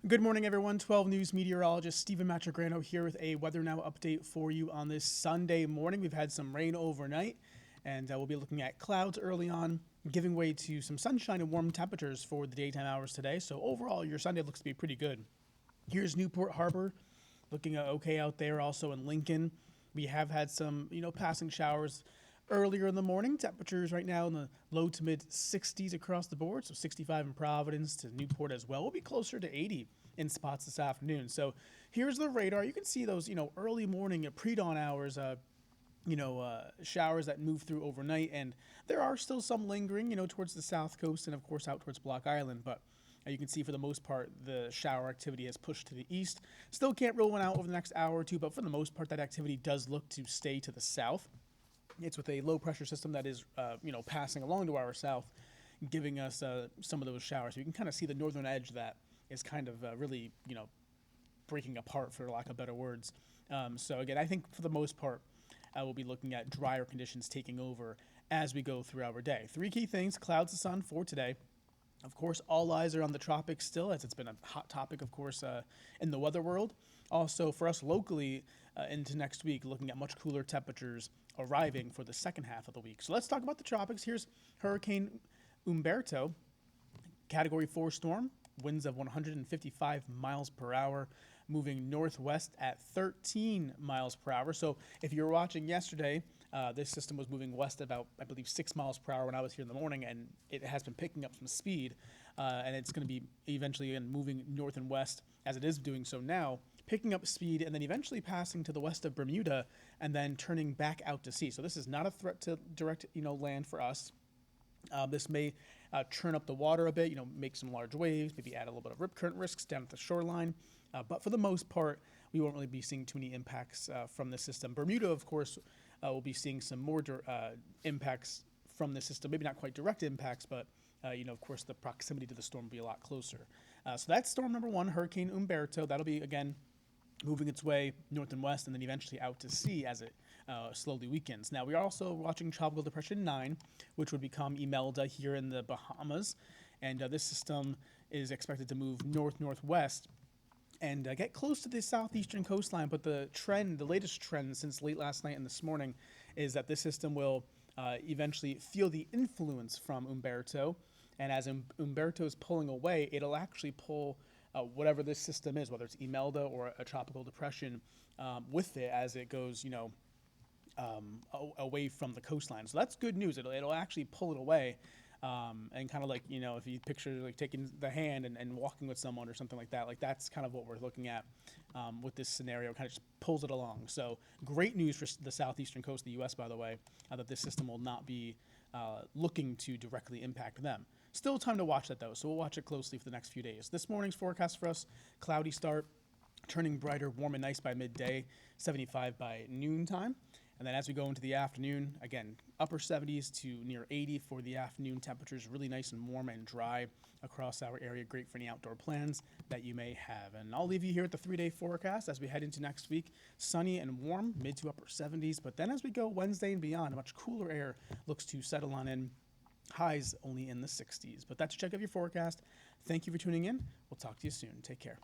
Good morning, everyone. 12 News meteorologist Stephen Matrograno here with a Weather Now update for you on this Sunday morning. We've had some rain overnight, and we'll be looking at clouds early on, giving way to some sunshine and warm temperatures for the daytime hours today. So overall, your Sunday looks to be pretty good. Here's Newport Harbor, looking okay out there. Also in Lincoln, we have had some, passing showers earlier in the morning. Temperatures right now in the low to mid 60s across the board. So 65 in Providence to Newport as well. We'll be closer to 80 in spots this afternoon. So here's the radar. You can see those, early morning pre-dawn hours, showers that move through overnight. And there are still some lingering, towards the south coast and, of course, out towards Block Island. But you can see for the most part, the shower activity has pushed to the east. Still can't rule one out over the next hour or two, but for the most part, that activity does look to stay to the south. It's with a low pressure system that is, passing along to our south, giving us some of those showers. So you can kind of see the northern edge that is kind of really, breaking apart, for lack of better words. So again, I think for the most part, we'll be looking at drier conditions taking over as we go through our day. Three key things: clouds to sun for today. Of course, all eyes are on the tropics still, as it's been a hot topic, of course, in the weather world. Also, for us locally into next week, looking at much cooler temperatures arriving for the second half of the week. So let's talk about the tropics. Here's Hurricane Umberto, Category 4 storm, winds of 155 miles per hour, moving northwest at 13 miles per hour. So if you were watching yesterday, this system was moving west about, I believe, 6 miles per hour when I was here in the morning, and it has been picking up some speed, and it's going to be eventually moving north and west as it is doing so now, picking up speed and then eventually passing to the west of Bermuda and then turning back out to sea. So this is not a threat to direct, land for us. This may churn up the water a bit, make some large waves, maybe add a little bit of rip current risks down at the shoreline. But for the most part, we won't really be seeing too many impacts from the system. Bermuda, of course, will be seeing some more impacts from the system. Maybe not quite direct impacts, but, of course, the proximity to the storm will be a lot closer. So that's storm number one, Hurricane Umberto. That'll be, again, moving its way north and west and then eventually out to sea as it slowly weakens. Now, we are also watching Tropical Depression 9, which would become Imelda here in the Bahamas. And this system is expected to move north-northwest and get close to the southeastern coastline. But the latest trend since late last night and this morning is that this system will eventually feel the influence from Umberto. And as Umberto is pulling away, it'll actually pull whatever this system is, whether it's Imelda or a tropical depression, with it as it goes, away from the coastline. So that's good news. It'll actually pull it away, and kind of like, if you picture like taking the hand and walking with someone or something like that, like that's kind of what we're looking at with this scenario. Kind of just pulls it along. So great news for the southeastern coast of the U.S., by the way, that this system will not be looking to directly impact them. Still time to watch that, though, so we'll watch it closely for the next few days. This morning's forecast for us: cloudy start, turning brighter, warm and nice by midday, 75 by noontime. And then as we go into the afternoon, again, upper 70s to near 80 for the afternoon. Temperatures really nice and warm and dry across our area. Great for any outdoor plans that you may have. And I'll leave you here at the 3-day forecast as we head into next week. Sunny and warm, mid to upper 70s. But then as we go Wednesday and beyond, much cooler air looks to settle on in. Highs only in the 60s. But that's a check of your forecast. Thank you for tuning in. We'll talk to you soon. Take care.